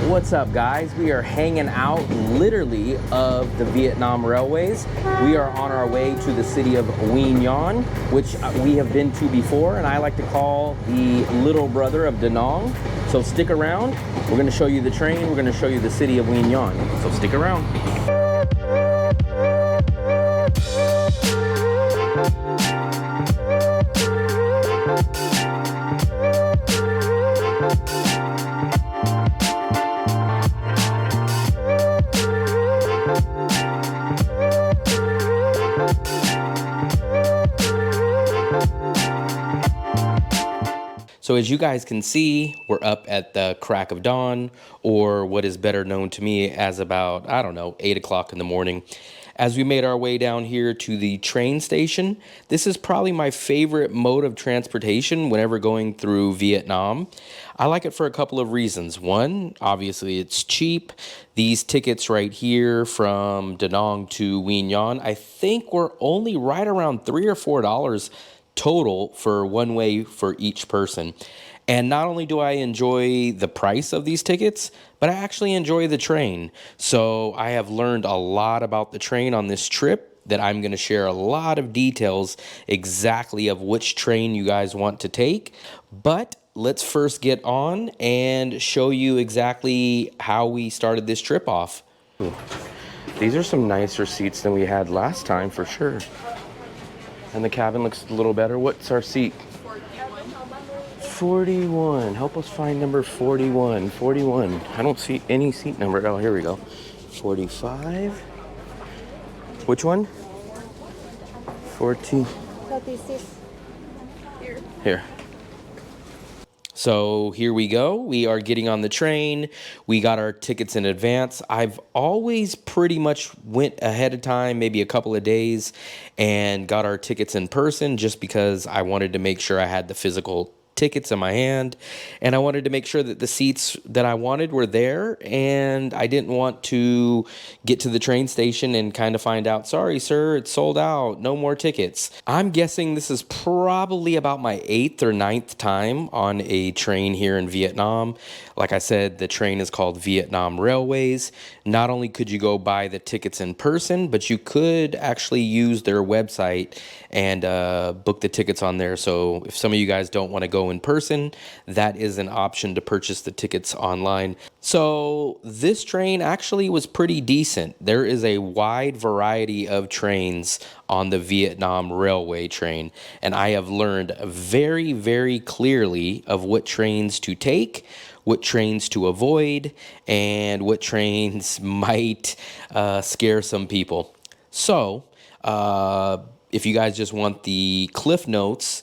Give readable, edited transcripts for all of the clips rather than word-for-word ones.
What's up, guys? We are hanging out literally of the Vietnam Railways. We are on our way to the city of Quy Nhon, which we have been to before, and I like to call the little brother of DaNang. So stick around. We're going to show you the train. We're going to show you the city of Quy Nhon. So stick around. So as you guys can see, we're up at the crack of dawn, or what is better known to me as about, I don't know, 8 o'clock in the morning. As we made our way down here to the train station, this is probably my favorite mode of transportation whenever going through Vietnam. I like it for a couple of reasons. One, obviously it's cheap. These tickets right here from DaNang to Quy Nhon, I think were only right around $3 or $4 total for one way for each person. And not only do I enjoy the price of these tickets, but I actually enjoy the train. So I have learned a lot about the train on this trip that I'm going to share a lot of details exactly of which train you guys want to take. But let's first get on and show you exactly how we started this trip off. These are some nicer seats than we had last time for sure. And the cabin looks a little better. What's our seat? 41. Help us find number 41. 41. I don't see any seat number. Oh, here we go. 45. Which one? 40. 36. Here. So here we go. We are getting on the train. We got our tickets in advance. I've always pretty much went ahead of time, maybe a couple of days, and got our tickets in person just because I wanted to make sure I had the physical tickets in my hand, and I wanted to make sure that the seats that I wanted were there, and I didn't want to get to the train station and kind of find out, sorry sir, it's sold out, no more tickets. I'm guessing this is probably about my 8th or 9th time on a train here in Vietnam. Like I said, the train is called Vietnam Railways. Not only could you go buy the tickets in person, but you could actually use their website and book the tickets on there. So if some of you guys don't want to go in person, that is an option to purchase the tickets online. So this train actually was pretty decent. There is a wide variety of trains on the Vietnam Railway train, and I have learned very, very clearly of what trains to take, what trains to avoid, and what trains might scare some people. So if you guys just want the cliff notes,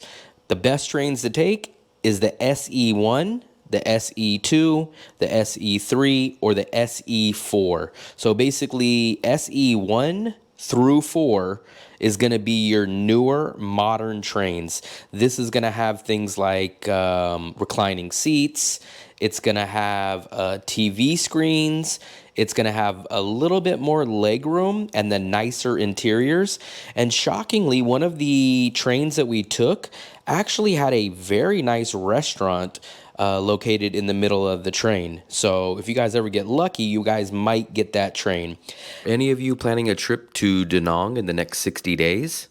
the best trains to take is the SE1, the SE2, the SE3, or the SE4. So basically SE1 through 4 is going to be your newer modern trains. This is going to have things like reclining seats. It's going to have TV screens. It's going to have a little bit more leg room and then nicer interiors. And shockingly, one of the trains that we took actually had a very nice restaurant located in the middle of the train. So if you guys ever get lucky, you guys might get that train. Any of you planning a trip to DaNang in the next 60 days?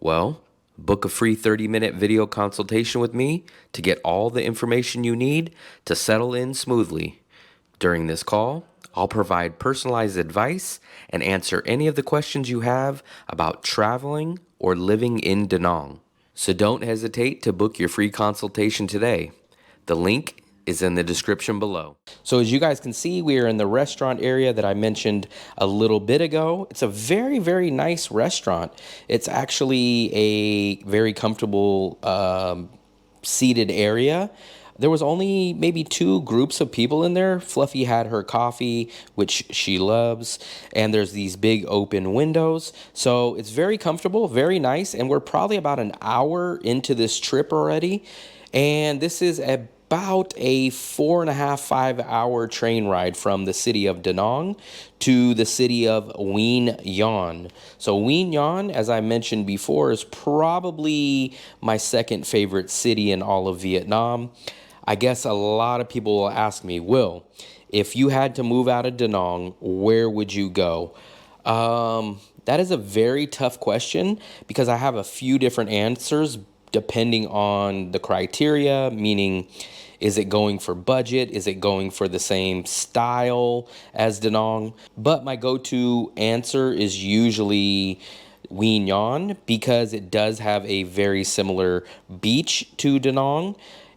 Well, book a free 30-minute video consultation with me to get all the information you need to settle in smoothly. During this call, I'll provide personalized advice and answer any of the questions you have about traveling or living in DaNang. So don't hesitate to book your free consultation today. The link is in the description below. So as you guys can see, we are in the restaurant area that I mentioned a little bit ago. It's a very, very nice restaurant. It's actually a very comfortable seated area. There was only maybe 2 groups of people in there. Fluffy had her coffee, which she loves, and there's these big open windows. So it's very comfortable, very nice, and we're probably about an hour into this trip already. And this is about a 4.5, 5-hour train ride from the city of DaNang to the city of Quy Nhon. So Quy Nhon, as I mentioned before, is probably my second favorite city in all of Vietnam. I guess a lot of people will ask me, Will, if you had to move out of DaNang, where would you go? That is a very tough question because I have a few different answers depending on the criteria, meaning, is it going for budget? Is it going for the same style as DaNang? But my go-to answer is usually Quy Nhon because it does have a very similar beach to DaNang.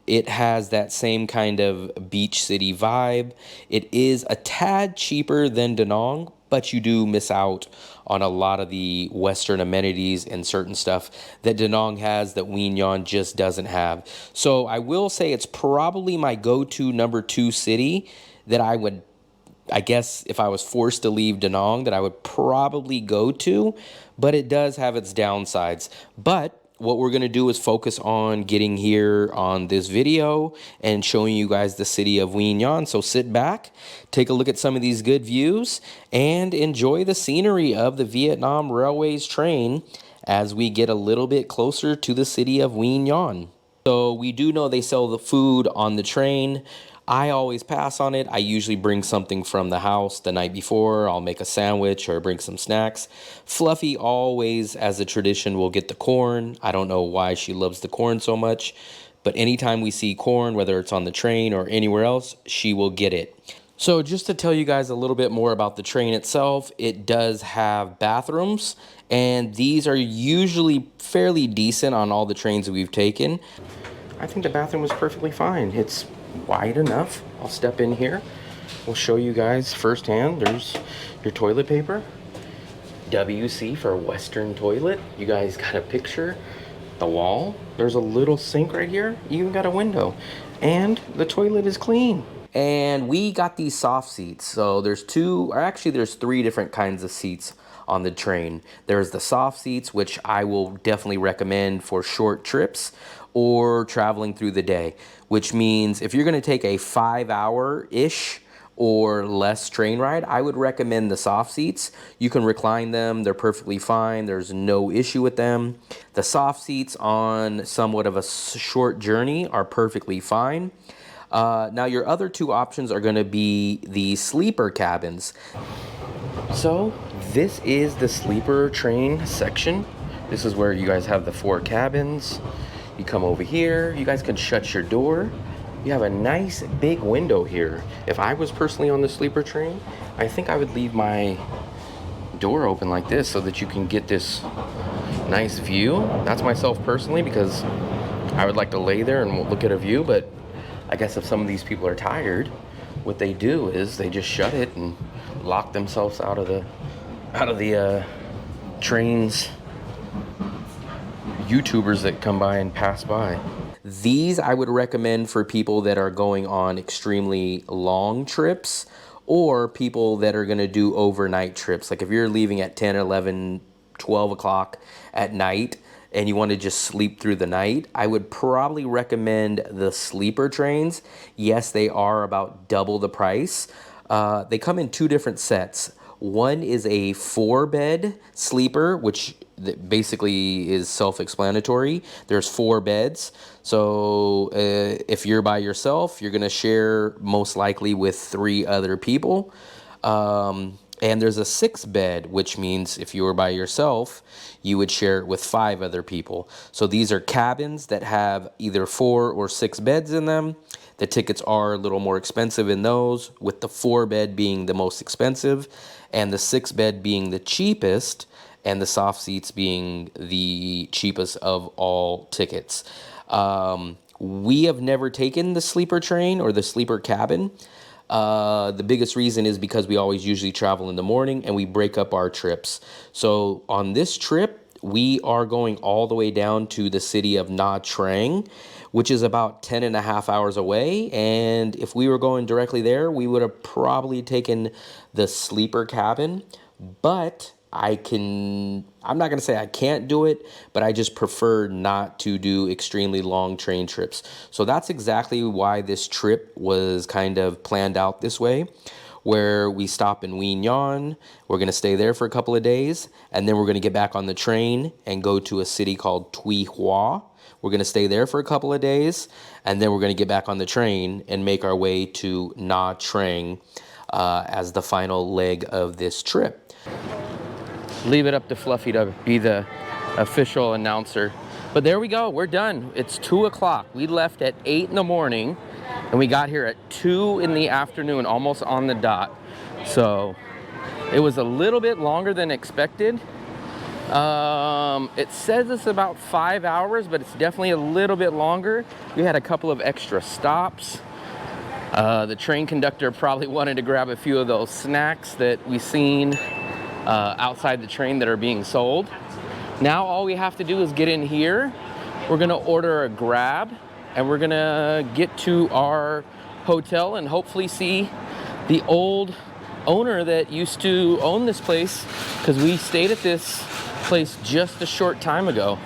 It has that same kind of beach city vibe. It is a tad cheaper than DaNang, but you do miss out on a lot of the Western amenities and certain stuff that DaNang has that Quy Nhon just doesn't have. So I will say it's probably my go-to number 2 city that I guess if I was forced to leave DaNang, that I would probably go to, but it does have its downsides. But what we're going to do is focus on getting here on this video and showing you guys the city of Quy Nhon. So sit back, take a look at some of these good views, and enjoy the scenery of the Vietnam Railways train as we get a little bit closer to the city of Quy Nhon. So we do know they sell the food on the train. I always pass on it. I usually bring something from the house the night before. I'll make a sandwich or bring some snacks. Fluffy always, as a tradition, will get the corn. I don't know why she loves the corn so much, but anytime we see corn, whether it's on the train or anywhere else, she will get it. So just to tell you guys a little bit more about the train itself, it does have bathrooms, and these are usually fairly decent on all the trains that we've taken. I think the bathroom was perfectly fine. It's wide enough. I'll step in here. We'll show you guys firsthand. There's your toilet paper. WC for Western toilet. You guys got a picture. The wall. There's a little sink right here. You even got a window. And the toilet is clean. And we got these soft seats. So there's there's 3 different kinds of seats on the train. There's the soft seats, which I will definitely recommend for short trips or traveling through the day, which means if you're going to take a 5-hour-ish or less train ride, I would recommend the soft seats. You can recline them. They're perfectly fine. There's no issue with them. The soft seats on somewhat of a short journey are perfectly fine. Now your other 2 options are going to be the sleeper cabins. So this is the sleeper train section. This is where you guys have the 4 cabins. You come over here, you guys can shut your door. You have a nice big window here. If I was personally on the sleeper train, I think I would leave my door open like this so that you can get this nice view. That's myself personally, because I would like to lay there and look at a view, but I guess if some of these people are tired, what they do is they just shut it and lock themselves out of the train's YouTubers that come by and pass by. These I would recommend for people that are going on extremely long trips or people that are going to do overnight trips. Like if you're leaving at 10, 11, 12 o'clock at night and you want to just sleep through the night, I would probably recommend the sleeper trains. Yes, they are about double the price. They come in 2 different sets. One is a 4-bed sleeper, which basically is self-explanatory. There's 4 beds. So if you're by yourself, you're going to share most likely with 3 other people. And there's a 6-bed, which means if you were by yourself, you would share it with 5 other people. So these are cabins that have either 4 or 6 beds in them. The tickets are a little more expensive in those, with the 4-bed being the most expensive and the 6-bed being the cheapest, and the soft seats being the cheapest of all tickets. We have never taken the sleeper train or the sleeper cabin. The biggest reason is because we always usually travel in the morning and we break up our trips. So on this trip, we are going all the way down to the city of Nha Trang, which is about 10.5 hours away. And if we were going directly there, we would have probably taken the sleeper cabin. But I'm not going to say I can't do it, but I just prefer not to do extremely long train trips. So that's exactly why this trip was kind of planned out this way. where we stop in Quy Nhon. We're going to stay there for a couple of days, and then we're going to get back on the train and go to a city called Tuy Hoa. We're going to stay there for a couple of days, and then we're going to get back on the train and make our way to Nha Trang as the final leg of this trip. Leave it up to Fluffy to be the official announcer. But there we go, we're done. It's 2 o'clock. We left at 8 in the morning and we got here at 2 in the afternoon, almost on the dot. So it was a little bit longer than expected. It says it's about 5 hours, but it's definitely a little bit longer. We had a couple of extra stops. The train conductor probably wanted to grab a few of those snacks that we seen outside the train that are being sold. Now all we have to do is get in here. We're gonna order a Grab and we're gonna get to our hotel and hopefully see the old owner that used to own this place, because we stayed at this place just a short time ago.